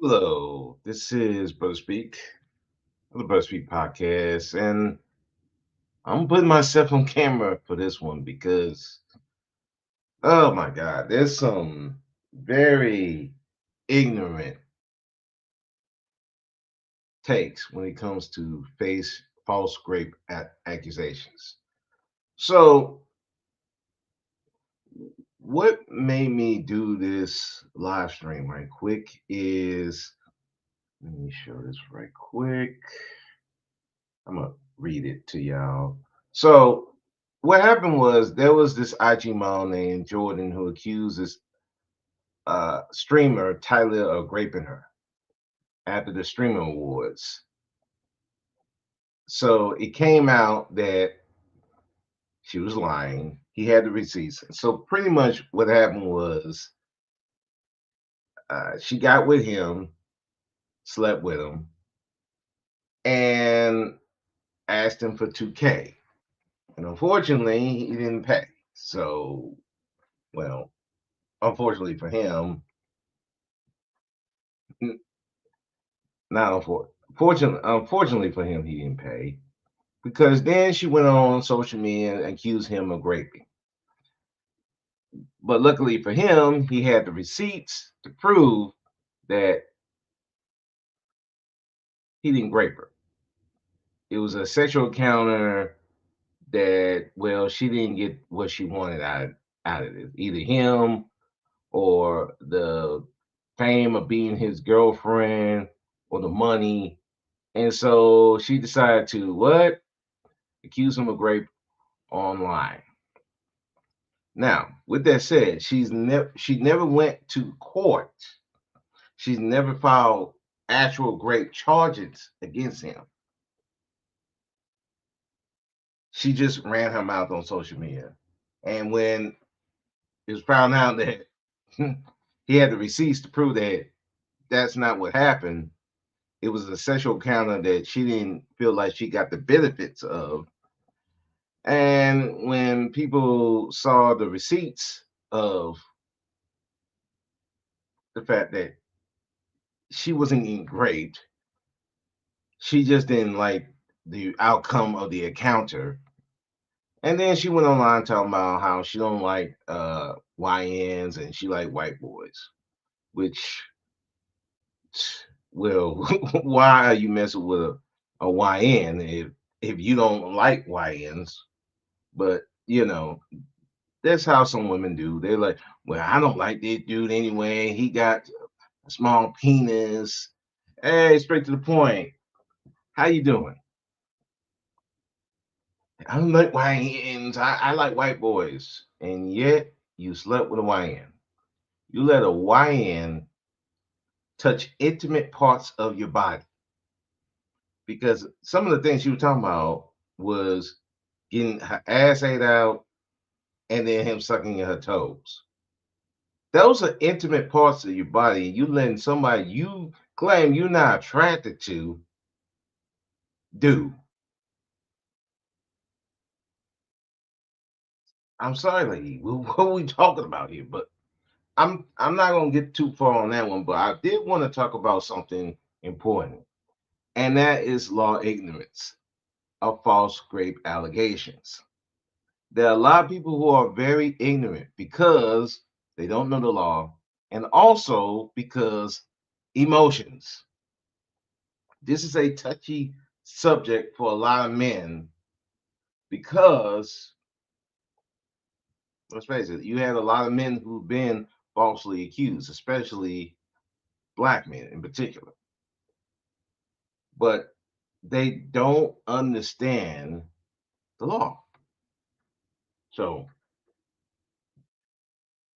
Hello, this is Brother Speak, of the Brother Speak podcast, and I'm putting myself on camera for this one because, oh my God, there's some very ignorant takes when it comes to face false grape accusations. So, what made me do this live stream right quick is let me show this right quick. I'm gonna read it to y'all. So what happened was there was this IG model named Jordan who accused this streamer Tyler of raping her after the streamer awards. So it came out that she was lying. He had the receipts. So pretty much what happened was she got with him, slept with him, and asked him for 2K. And unfortunately, he didn't pay. So, well, unfortunately for him, n- not unfortunately for him, he didn't pay because then she went on social media and accused him of raping. But luckily for him, he had the receipts to prove that he didn't rape her. It was a sexual encounter that, well, she didn't get what she wanted out of it. Either him or the fame of being his girlfriend or the money. And so she decided to what? Accuse him of rape online. Now, with that said, she never went to court. She's never filed actual rape charges against him. She just ran her mouth on social media. And when it was found out that he had the receipts to prove that that's not what happened, it was a sexual encounter that she didn't feel like she got the benefits of. And when people saw the receipts of the fact that she wasn't getting raped, she just didn't like the outcome of the encounter. And then she went online talking about how she don't like YNs and she like white boys, which well, why are you messing with a YN if you don't like YNs? But that's how some women do. They're like, well, I don't like this dude anyway. He got a small penis. Hey, straight to the point. How you doing? I don't like YNs. I like white boys. And yet you slept with a YN. You let a YN touch intimate parts of your body. Because some of the things she was talking about was getting her ass ate out and then him sucking her toes. Those are intimate parts of your body. You letting somebody you claim you're not attracted to do. I'm sorry, lady. What are we talking about here? But I'm not gonna get too far on that one, but I did want to talk about something important, and that is law ignorance of false grape allegations. There are a lot of people who are very ignorant because they don't know the law, and also because emotions. This is a touchy subject for a lot of men because let's face it, you have a lot of men who've been falsely accused, especially black men in particular. But they don't understand the law. So,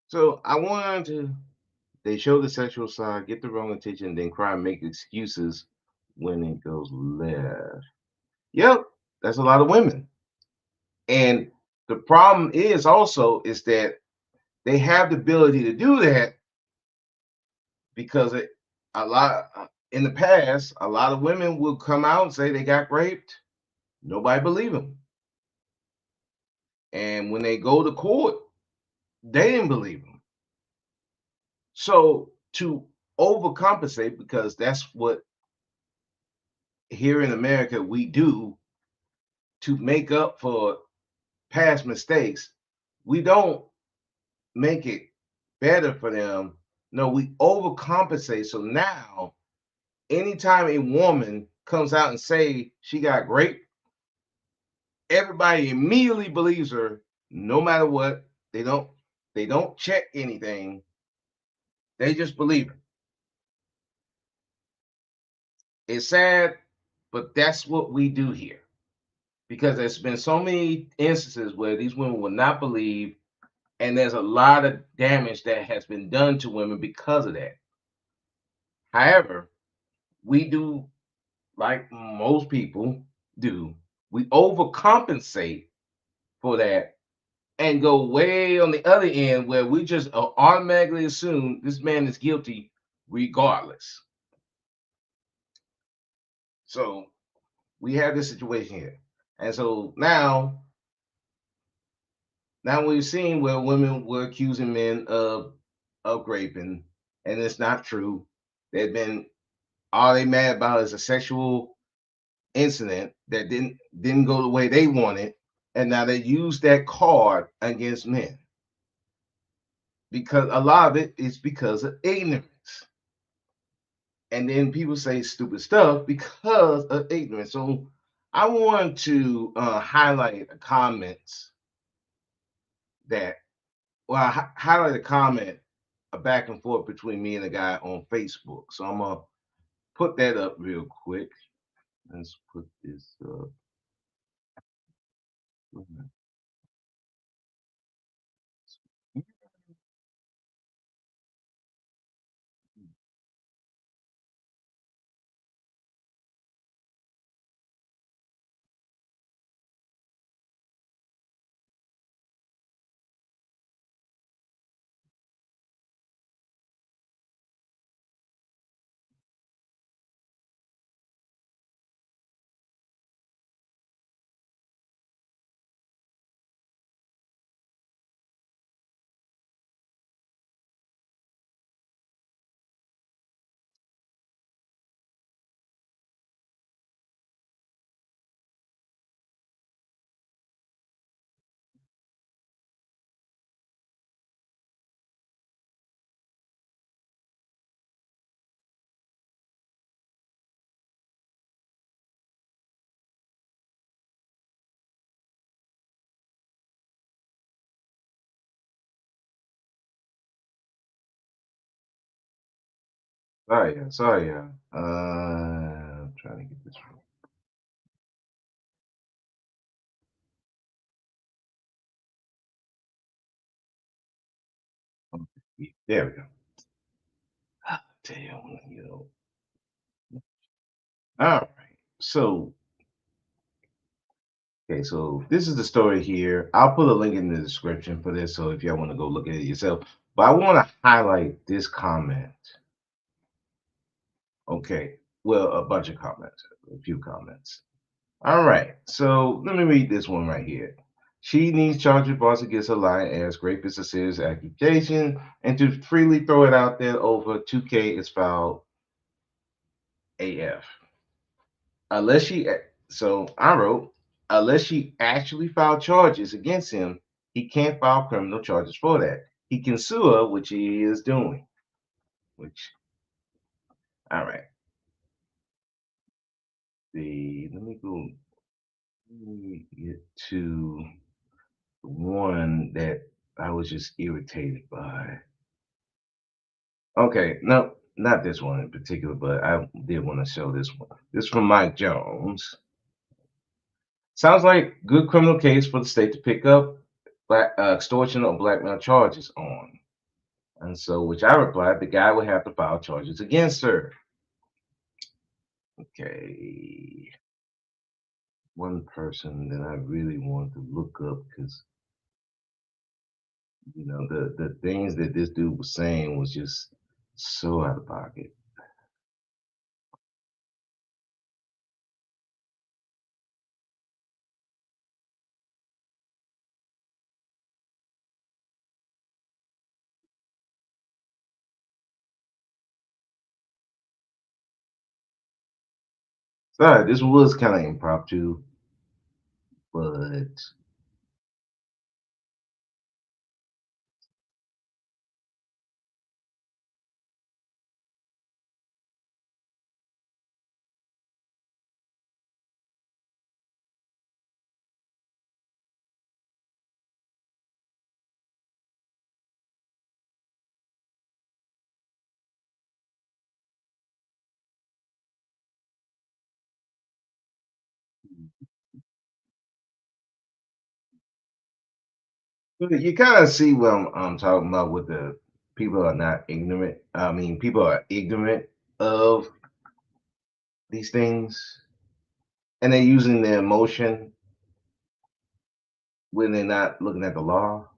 so I wanted to. They show the sexual side, get the wrong attention, then cry and make excuses when it goes left. Yep, that's a lot of women. And the problem is also is that they have the ability to do that because a lot in the past, a lot of women will come out and say they got raped. Nobody believe them. And when they go to court, they didn't believe them. So to overcompensate because that's what here in America we do to make up for past mistakes. We don't make it better for them. No, we overcompensate. So now, anytime a woman comes out and say she got raped, everybody immediately believes her, no matter what. They don't check anything. They just believe her. It's sad, but that's what we do here. Because there's been so many instances where these women will not believe, and there's a lot of damage that has been done to women because of that. However, we do like most people do. We overcompensate for that and go way on the other end where we just automatically assume this man is guilty regardless. So we have this situation here. And so now we've seen where women were accusing men of raping, and it's not true. They've been all they mad about is a sexual incident that didn't go the way they wanted, and now they use that card against men because a lot of it is because of ignorance. And then people say stupid stuff because of ignorance. So I want to highlight the comments that well, highlight a comment, a back and forth between me and a guy on Facebook. So I'm gonna put that up real quick. Let's put this up. Sorry, yeah, sorry, yeah. I'm trying to get this right. There we go. Damn, you know. All right. So, okay, so this is the story here. I'll put a link in the description for this, so if y'all want to go look at it yourself. But I want to highlight this comment. Okay, well, a bunch of comments, a few comments. All right, so let me read this one right here. She needs charges brought against her lie as rape is a serious accusation, and to freely throw it out there over 2K is foul AF. Unless she, so I wrote, unless she actually filed charges against him, he can't file criminal charges for that. He can sue her, which he is doing. Which, all right. Let me go. Let me get to one that I was just irritated by. Okay, no, not this one in particular, but I did want to show this one. This is from Mike Jones. Sounds like good criminal case for the state to pick up extortion or blackmail charges on. And so, which I replied, the guy would have to file charges against her. Okay, one person that I really want to look up because the things that this dude was saying was just so out of pocket. Sorry, this was kind of impromptu, but you kind of see what I'm talking about with the people are not ignorant. I mean, people are ignorant of these things and they're using their emotion when they're not looking at the law.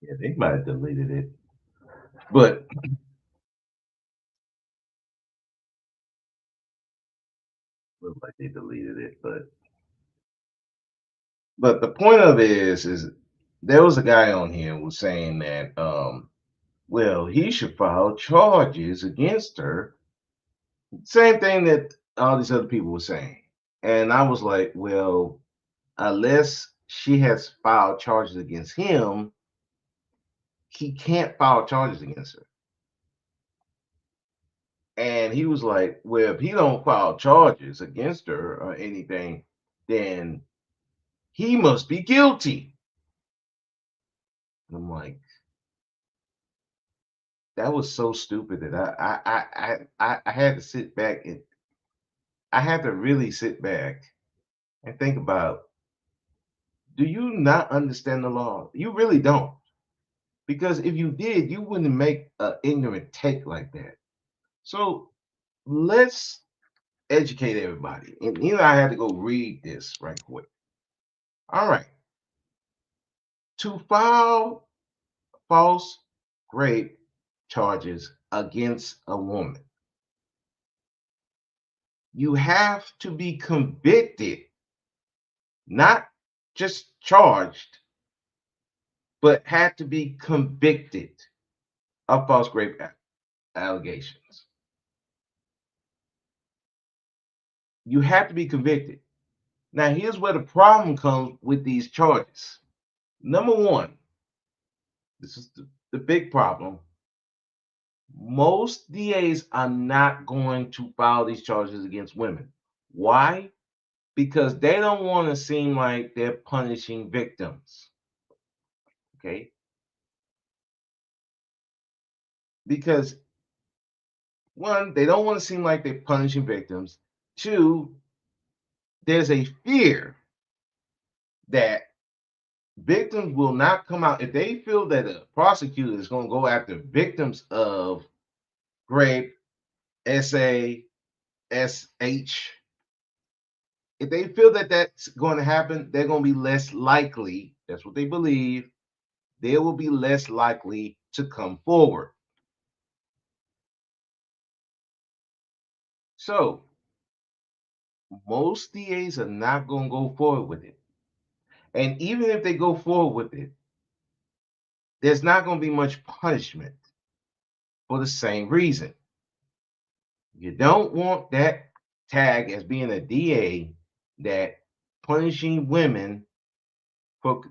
Yeah, they might have deleted it, but look like they deleted it. But the point of it is there was a guy on here who was saying that well, he should file charges against her. Same thing that all these other people were saying. And I was like, well, unless she has filed charges against him, he can't file charges against her. And he was like, well, if he don't file charges against her or anything, then he must be guilty. And I'm like, that was so stupid that I had to sit back and I had to really sit back and think about, do you not understand the law? You really don't. Because if you did, you wouldn't make an ignorant take like that. So let's educate everybody. And I had to go read this right quick. All right. To file false rape charges against a woman, you have to be convicted, not just charged, but had to be convicted of false rape allegations. You have to be convicted. Now, here's where the problem comes with these charges. Number one, this is the big problem. Most DAs are not going to file these charges against women. Why? Because they don't want to seem like they're punishing victims. Okay? Because one, they don't want to seem like they're punishing victims. Two, there's a fear that victims will not come out if they feel that a prosecutor is going to go after victims of rape, SA, SH. If they feel that that's going to happen, they're going to be less likely. That's what they believe. They will be less likely to come forward. So most DAs are not going to go forward with it. And even if they go forward with it, there's not going to be much punishment for the same reason. You don't want that tag as being a DA that punishing women for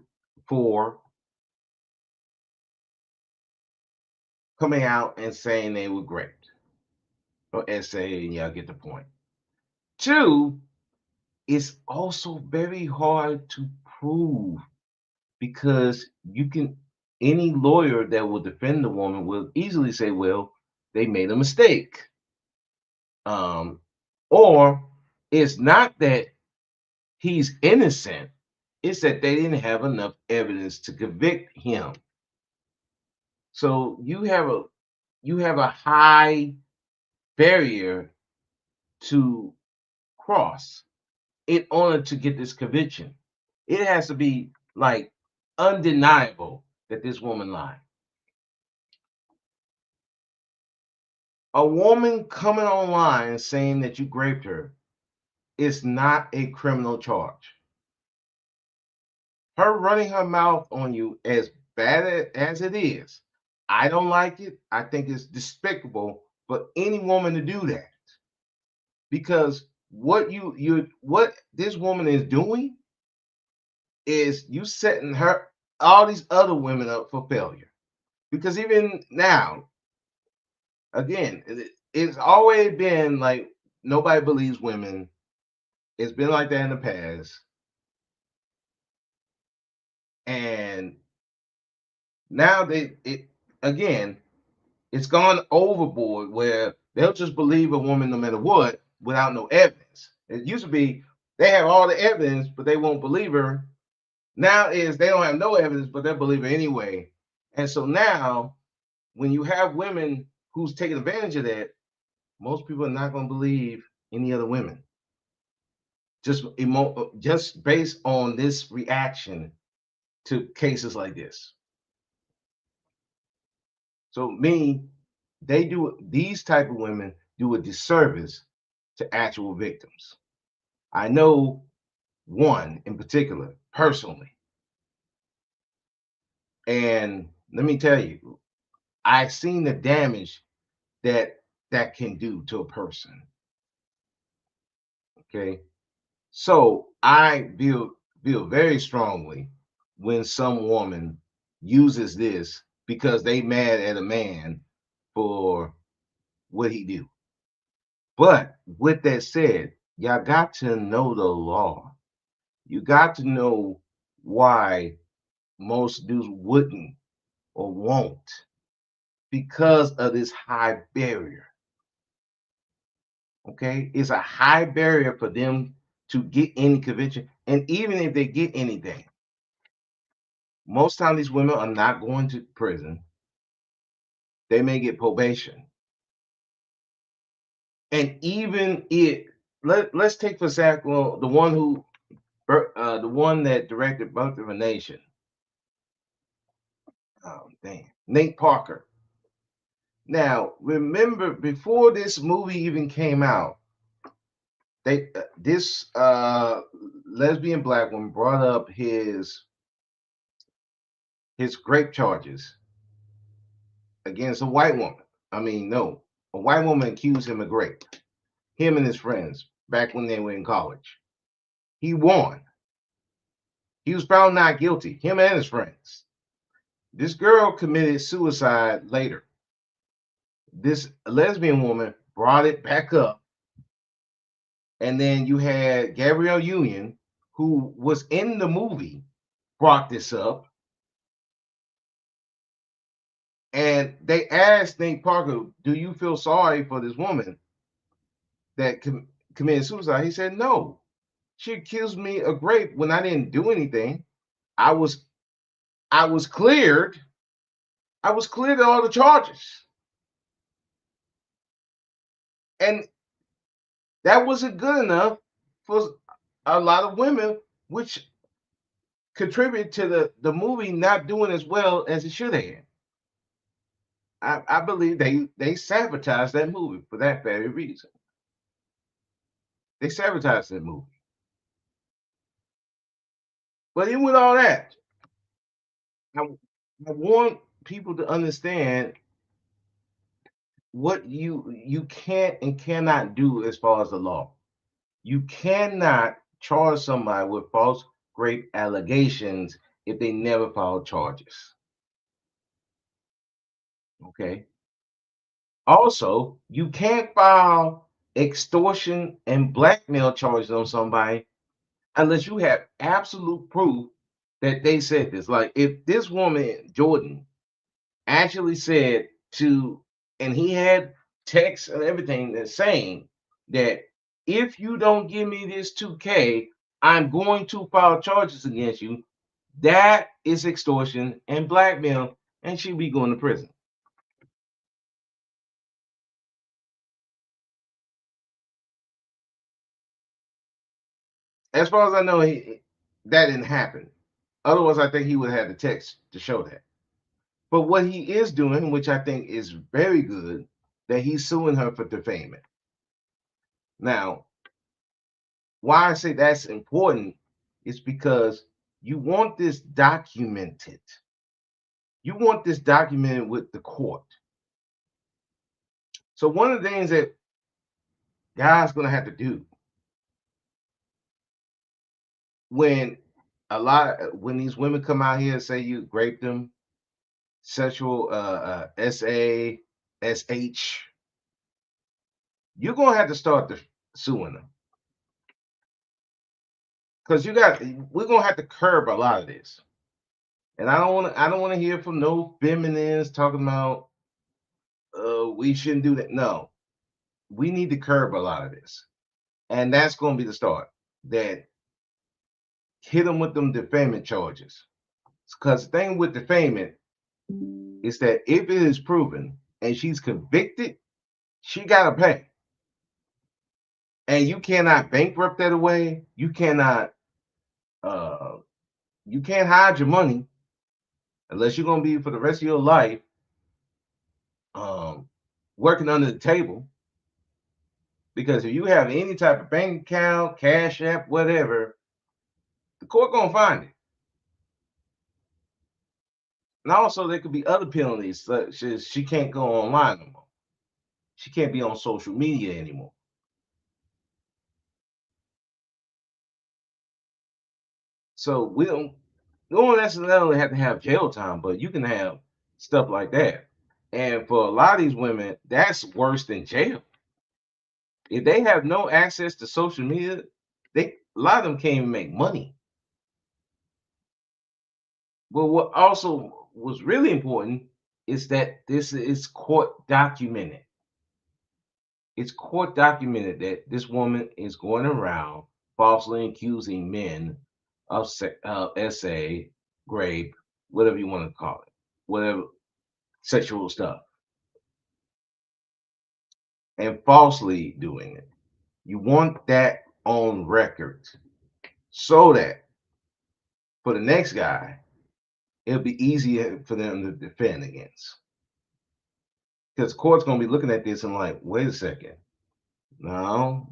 for coming out and saying they were raped or SA, and y'all get the point. Two, it's also very hard to prove because you can any lawyer that will defend the woman will easily say, well, they made a mistake. Um, or it's not that he's innocent, it's that they didn't have enough evidence to convict him. So you have a high barrier to cross in order to get this conviction. It has to be like undeniable that this woman lied. A woman coming online saying that you raped her is not a criminal charge. Her running her mouth on you, as bad as it is, I don't like it. I think it's despicable for any woman to do that because what this woman is doing is you setting her all these other women up for failure. Because even now, again, it's always been like nobody believes women. It's been like that in the past, and now again, it's gone overboard where they'll just believe a woman no matter what without no evidence. It used to be they have all the evidence, but they won't believe her. Now is they don't have no evidence, but they'll believe her anyway. And so now, when you have women who's taking advantage of that, most people are not going to believe any other women. Just based on this reaction to cases like this. So these type of women do a disservice to actual victims. I know one in particular personally, and let me tell you, I've seen the damage that that can do to a person. Okay, so I feel very strongly when some woman uses this because they mad at a man for what he do. But with that said, y'all got to know the law. You got to know why most dudes wouldn't or won't because of this high barrier. Okay, it's a high barrier for them to get any conviction, and even if they get anything, most times these women are not going to prison. They may get probation, and even it. Let's take for example the one that directed Birth of a Nation. Oh, damn. Nate Parker. Now, remember, before this movie even came out, this lesbian black woman brought up his rape charges against a white woman. I mean, no, a white woman accused him of rape. Him and his friends back when they were in college. He won. He was found not guilty. Him and his friends. This girl committed suicide later. This lesbian woman brought it back up, and then you had Gabrielle Union, who was in the movie, brought this up, and they asked Nate Parker, "Do you feel sorry for this woman that committed suicide?" He said, "No. She accused me of rape when I didn't do anything. I was I was cleared. I was cleared of all the charges, and that wasn't good enough for a lot of women, which contributed to the movie not doing as well as it should have. I believe they sabotaged that movie for that very reason. They sabotaged that movie. But even with all that, I, I want people to understand what you can't and cannot do as far as the law. You cannot charge somebody with false rape allegations if they never filed charges. Okay. Also, you can't file extortion and blackmail charges on somebody unless you have absolute proof that they said this. Like if this woman, Jordan, actually said to, and he had texts and everything that's saying that if you don't give me this 2K, I'm going to file charges against you. That is extortion and blackmail, and she'll be going to prison. As far as I know, that didn't happen. Otherwise, I think he would have had the text to show that. But what he is doing, which I think is very good, that he's suing her for defamation. Now, why I say that's important is because you want this documented. You want this documented with the court. So one of the things that guys gonna have to do when when these women come out here and say you raped them, sexual SH, you're gonna have to start suing them because we're gonna have to curb a lot of this. And I don't want to hear from no feminists talking about we shouldn't do that. No, we need to curb a lot of this. And that's gonna be the start. That hit them with them defamation charges. Because the thing with defamation is that if it is proven and she's convicted, she gotta pay. And you cannot bankrupt that away. Uh you can't hide your money unless you're gonna be for the rest of your life um working under the table. Because if you have any type of bank account, cash app, whatever, the court gonna find it. And also there could be other penalties, such as she can't go online no more. She can't be on social media anymore. So we don't necessarily have to have jail time, but you can have stuff like that. And for a lot of these women, that's worse than jail. If they have no access to social media, a lot of them can't even make money. But what also was really important is that this is court documented. It's court documented that this woman is going around falsely accusing men of SA, rape, whatever you want to call it, whatever sexual stuff, and falsely doing it. You want that on record so that for the next guy, it'll be easier for them to defend against. Because the court's going to be looking at this and like, wait a second, no,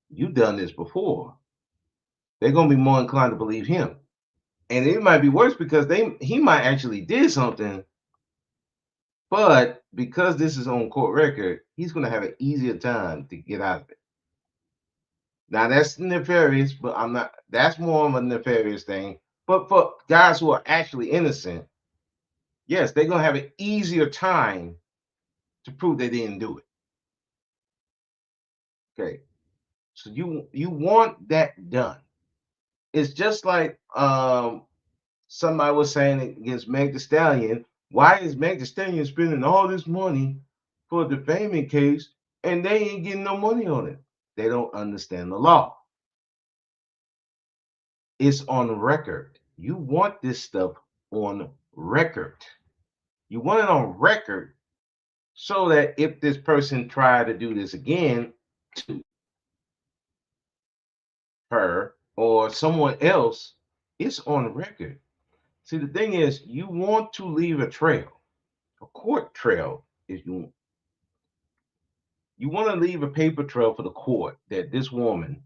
you've done this before. They're going to be more inclined to believe him. And it might be worse because he might actually did something, but because this is on court record, he's going to have an easier time to get out of it. Now that's nefarious, but I'm not. That's more of a nefarious thing. But for guys who are actually innocent, yes, they're going to have an easier time to prove they didn't do it. Okay. So you want that done. It's just like somebody was saying against Meg Thee Stallion. Why is Meg Thee Stallion spending all this money for a defaming case and they ain't getting no money on it? They don't understand the law. It's on record. You want this stuff on record. You want it on record so that if this person tried to do this again to her or someone else, it's on record. See, the thing is, you want to leave a trail, a court trail. If you want to leave a paper trail for the court that this woman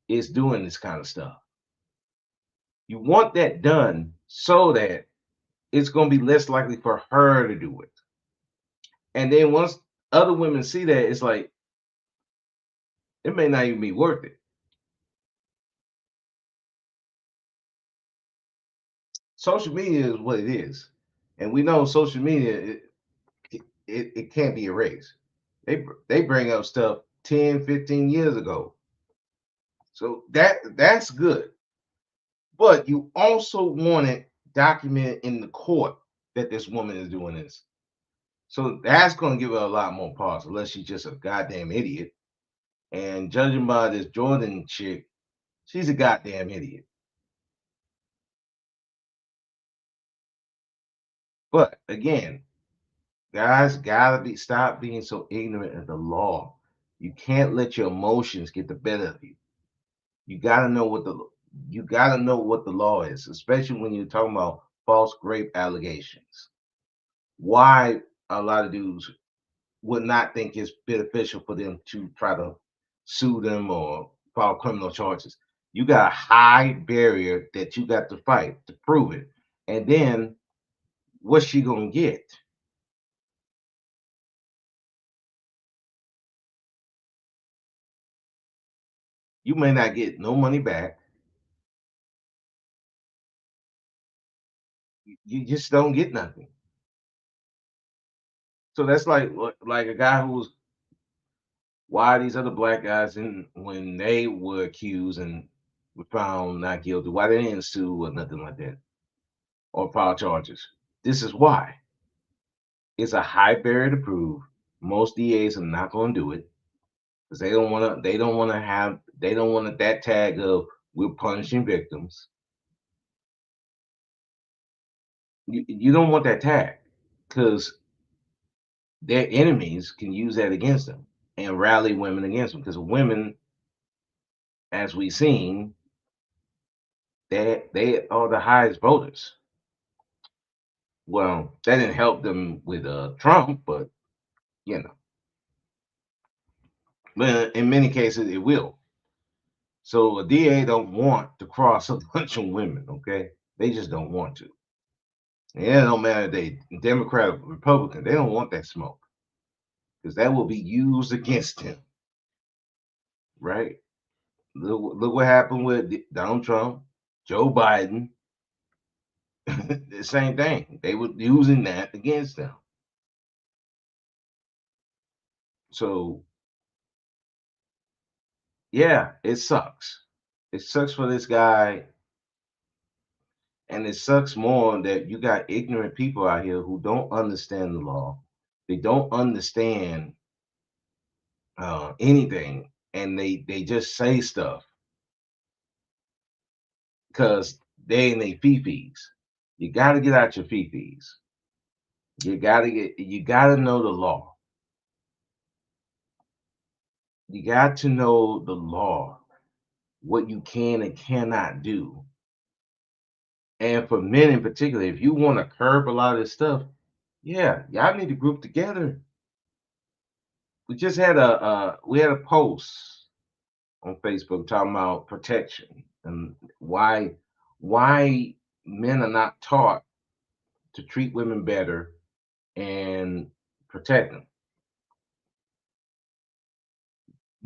is doing this kind of stuff. You want that done so that it's going to be less likely for her to do it. And then once other women see that, it's like it may not even be worth it. Social media is what it is, and we know social media it can't be erased. They bring up stuff 10, 15 years ago, so that's good. But you also want it documented in the court that this woman is doing this. So that's going to give her a lot more pause, unless she's just a goddamn idiot. And judging by this Jordan chick, she's a goddamn idiot. But again, guys gotta be stop being so ignorant of the law. You can't let your emotions get the better of you. You gotta know what the law is, especially when you're talking about false rape allegations. Why a lot of dudes would not think it's beneficial for them to try to sue them or file criminal charges. You got a high barrier that you got to fight to prove it. And then what's she gonna get? You may not get no money back. You just don't get nothing. So that's like a guy who was why these other black guys in when they were accused and were found not guilty, why they didn't sue or nothing like that or file charges. This is why. It's a high barrier to prove. Most DAs are not going to do it because they don't want that tag of we're punishing victims. You don't want that tag because their enemies can use that against them and rally women against them because women, as we've seen, they are the highest voters. Well, that didn't help them with Trump, but you know, but in many cases it will. So a DA don't want to cross a bunch of women, okay? They just don't want to. And it don't matter if they Democrat or Republican, they don't want that smoke because that will be used against them, right? Look what happened with Donald Trump, Joe Biden, the same thing. They were using that against them. So yeah, it sucks. It sucks for this guy, and it sucks more that you got ignorant people out here who don't understand the law. They don't understand anything, and they just say stuff because they in their fifis. You got to get out your fifis. You got to know the law. You got to know the law, what you can and cannot do. And for men in particular, if you want to curb a lot of this stuff, yeah, y'all need to group together. We just had a post on Facebook talking about protection and why men are not taught to treat women better and protect them.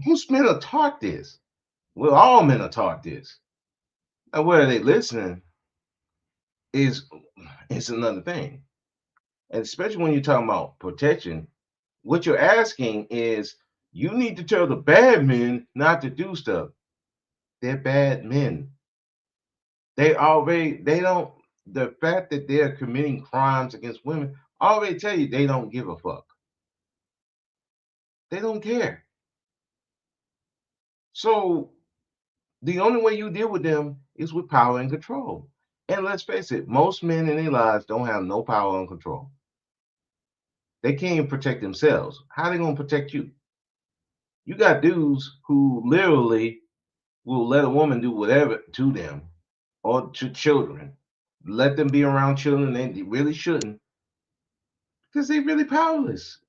Most men are taught this. Well, all men are taught this. Now, whether they listening is another thing. And especially when you're talking about protection, what you're asking is you need to tell the bad men not to do stuff. They're bad men. They don't, the fact that they're committing crimes against women already tell you they don't give a fuck. They don't care. So the only way you deal with them is with power and control. And let's face it, most men in their lives don't have no power and control. They can't even protect themselves. How they gonna protect you? You got dudes who literally will let a woman do whatever to them or to children. Let them be around children they really shouldn't because they're really powerless.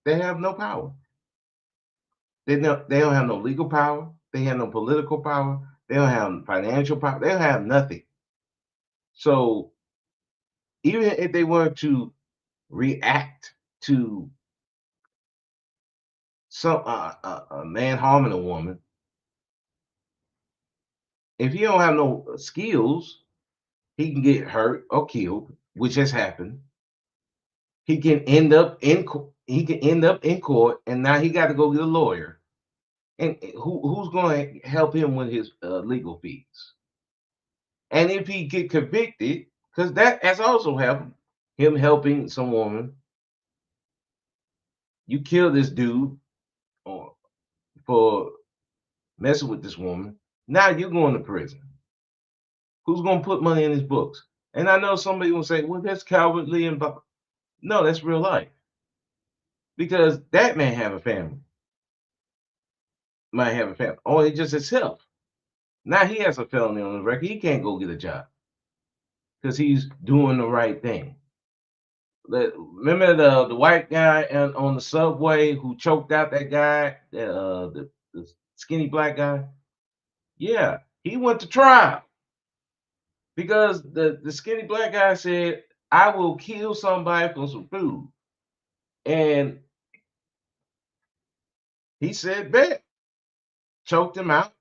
They have no power. They don't have no legal power. They have no political power. They don't have financial power. They don't have nothing. So even if they were to react to a man harming a woman, if he don't have no skills, he can get hurt or killed, which has happened. He can end up in court, and now he got to go get a lawyer. And who's going to help him with his legal fees? And if he get convicted, because that has also happened, him helping some woman, you kill this dude or for messing with this woman. Now you're going to prison. Who's going to put money in his books? And I know somebody will say, "Well, that's cowardly," and blah. No, that's real life because that man have a family, might have a family, or it's just himself. Now he has a felony on his record. He can't go get a job because he's doing the right thing. Remember the white guy on the subway who choked out that guy, the skinny black guy? Yeah, he went to trial because the skinny black guy said, "I will kill somebody for some food," and he said, "Bet," choked him out.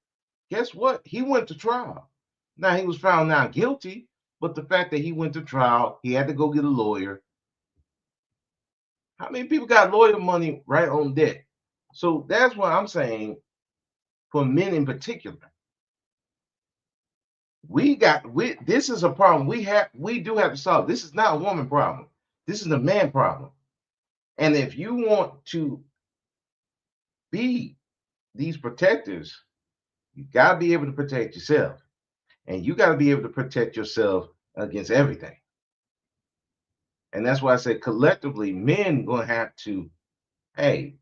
Guess what? He went to trial. Now he was found not guilty, but the fact that he went to trial, he had to go get a lawyer. How many people got lawyer money right on deck? So that's what I'm saying for men in particular. We this is a problem we do have to solve. This is not a woman problem. This is a man problem. And if you want to be these protectors, you got to be able to protect yourself. And you got to be able to protect yourself against everything. And that's why I say collectively, men going to have to, hey,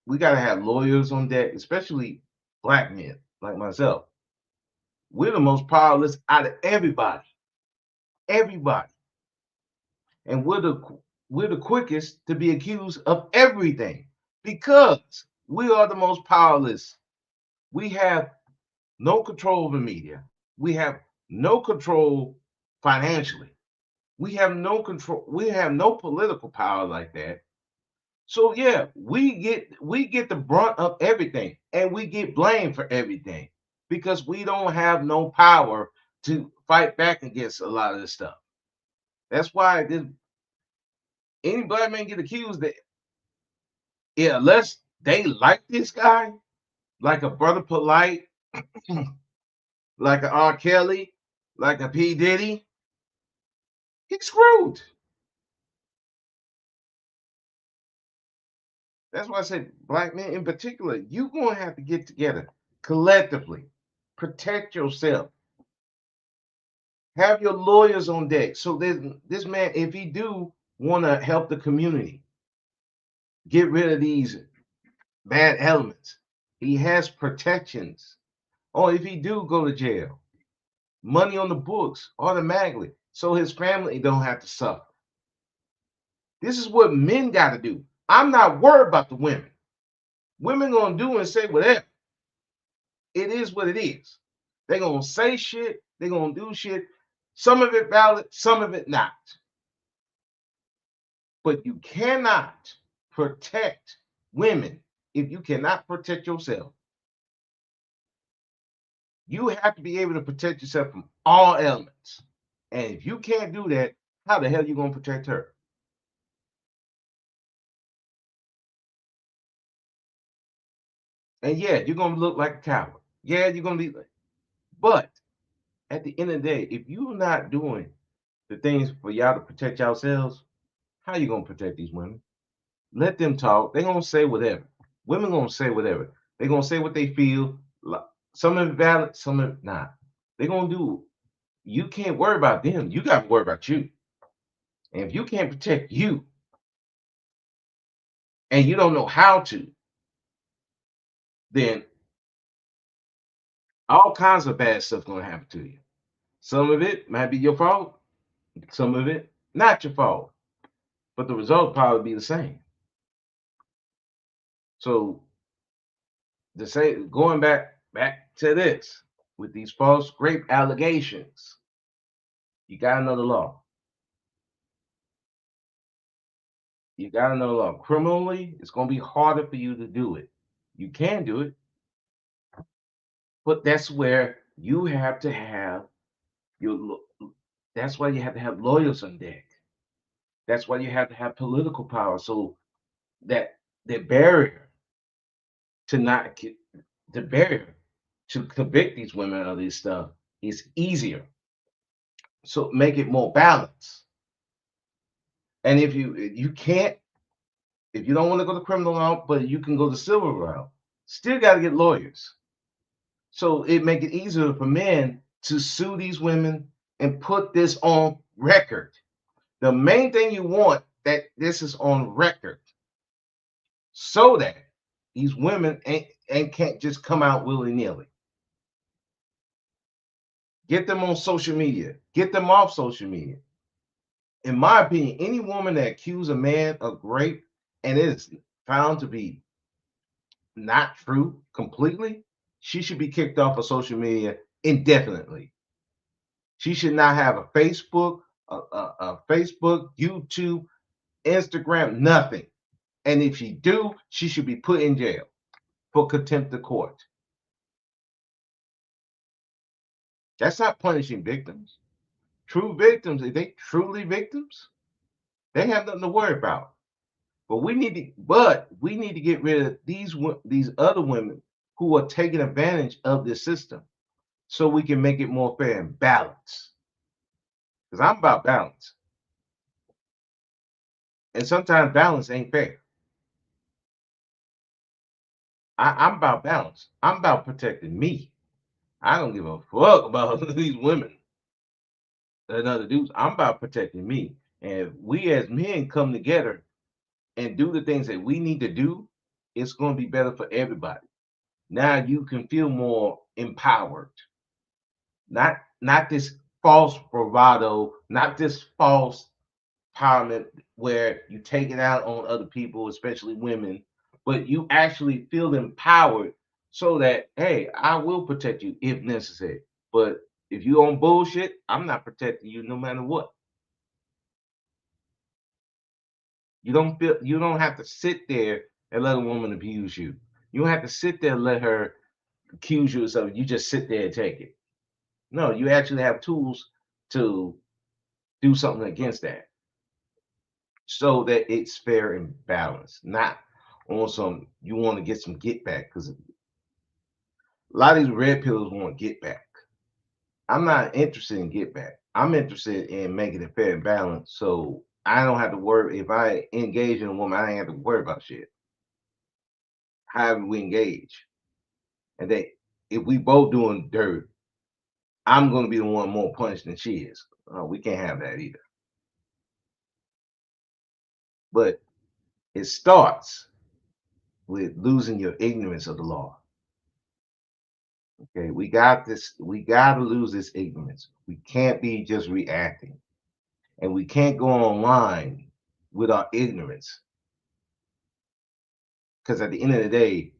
we got to have lawyers on deck, especially black men like myself. We're the most powerless out of everybody, everybody, and we're the quickest to be accused of everything because we are the most powerless. We have no control over media. We have no control financially. We have no control. We have no political power like that. So yeah, we get the brunt of everything, and we get blamed for everything because we don't have no power to fight back against a lot of this stuff. That's why any black man get accused that, yeah, unless they like this guy, like a brother polite, like a R. Kelly, like a P. Diddy, he's screwed. That's why I said black men in particular, you're gonna have to get together collectively, protect yourself. Have your lawyers on deck. So this man, if he do want to help the community, get rid of these bad elements, he has protections. Or if he do go to jail, money on the books automatically, so his family don't have to suffer. This is what men got to do. I'm not worried about the women. Women gonna do and say whatever. It is what it is. They're gonna say shit. They're gonna do shit. Some of it valid, some of it not. But you cannot protect women if you cannot protect yourself. You have to be able to protect yourself from all elements. And if you can't do that, how the hell are you going to protect her? And yeah, you're gonna look like a coward. Yeah, you're gonna be, but at the end of the day, if you're not doing the things for y'all to protect yourselves, how you gonna protect these women? Let them talk. They're gonna say whatever. Women gonna say whatever. They're gonna say what they feel. Some of it valid, some of it not. They're gonna do. You can't worry about them. You got to worry about you. And if you can't protect you, and you don't know how to, then all kinds of bad stuff gonna happen to you. Some of it might be your fault. Some of it not your fault. But the result probably be the same. So the same going back to this with these false grape allegations, you got another law. You got another law. Criminally, it's gonna be harder for you to do it. You can do it, but that's where you have to have your. That's why you have to have lawyers on deck. That's why you have to have political power. So that the barrier to not the barrier to convict these women of this stuff is easier. So make it more balanced. And if you can't, if you don't want to go the criminal route, but you can go the civil route, still got to get lawyers. So it make it easier for men to sue these women and put this on record. The main thing you want that this is on record, so that these women ain't can't just come out willy nilly. Get them on social media. Get them off social media. In my opinion, any woman that accuses a man of rape and it is found to be not true completely, she should be kicked off of social media indefinitely. She should not have a Facebook, YouTube, Instagram, nothing. And if she do, she should be put in jail for contempt of court. That's not punishing victims. True victims, if they truly victims, they have nothing to worry about. But we need to get rid of these other women who are taking advantage of this system, so we can make it more fair and balanced. Because I'm about balance, and sometimes balance ain't fair. I'm about balance. I'm about protecting me. I don't give a fuck about these women and other dudes. I'm about protecting me. And if we as men come together and do the things that we need to do, it's going to be better for everybody. Now you can feel more empowered. Not this false bravado, not this false empowerment where you take it out on other people, especially women, but you actually feel empowered so that, hey, I will protect you if necessary. But if you on bullshit, I'm not protecting you no matter what. You don't have to sit there and let a woman abuse you. You don't have to sit there and let her accuse you of something. You just sit there and take it. No, you actually have tools to do something against that so that it's fair and balanced, not on some you want to get some get back because a lot of these red pills want get back. I'm not interested in get back. I'm interested in making it fair and balanced so I don't have to worry if I engage in a woman, I ain't have to worry about shit. However we engage. And that if we both doing dirt, I'm gonna be the one more punished than she is. We can't have that either. But it starts with losing your ignorance of the law. Okay, we got this. We got to lose this ignorance. We can't be just reacting, and we can't go online with our ignorance. Because at the end of the day,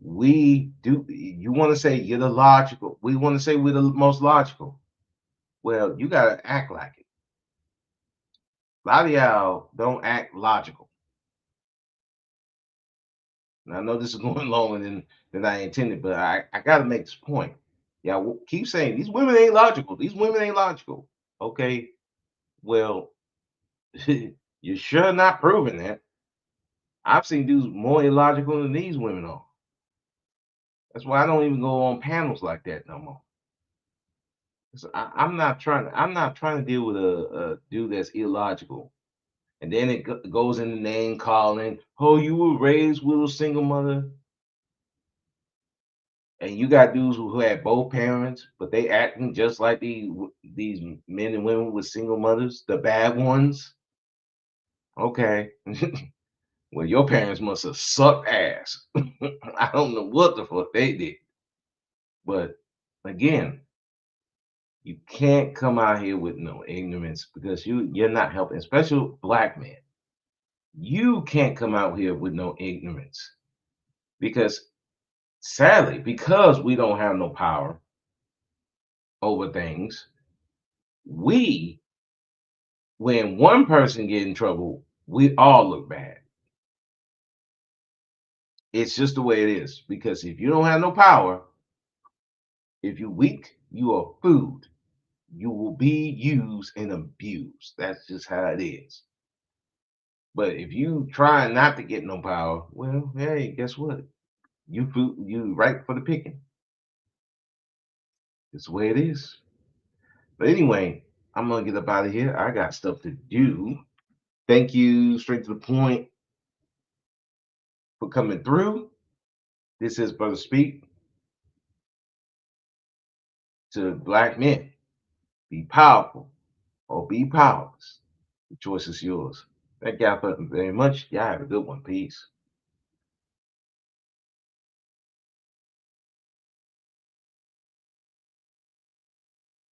we do. You want to say you're the logical. We want to say we're the most logical. Well, you got to act like it. A lot of y'all don't act logical. And I know this is going longer than I intended, but I got to make this point. Yeah, keep saying these women ain't logical. These women ain't logical. Okay, well, you're sure not proving that. I've seen dudes more illogical than these women are. That's why I don't even go on panels like that no more. 'Cause I'm not trying to deal with a dude that's illogical. And then it goes into name calling. Oh, you were raised with a single mother, and you got dudes who had both parents, but they acting just like these men and women with single mothers, the bad ones. Okay, well, your parents must have sucked ass. I don't know what the fuck they did, but again, you can't come out here with no ignorance because you're not helping, especially black men. You can't come out here with no ignorance because sadly, because we don't have no power over things, we when one person get in trouble, we all look bad. It's just the way it is. Because if you don't have no power, if you're weak, you are food. You will be used and abused. That's just how it is. But if you try not to get no power, well, hey, guess what? You food, you right for the picking. It's the way it is. But anyway, I'm gonna get up out of here. I got stuff to do. Thank you, straight to the point, for coming through. This is Brother Speak to black men. Be powerful or be powerless. The choice is yours. Thank y'all very much. Y'all have a good one. Peace.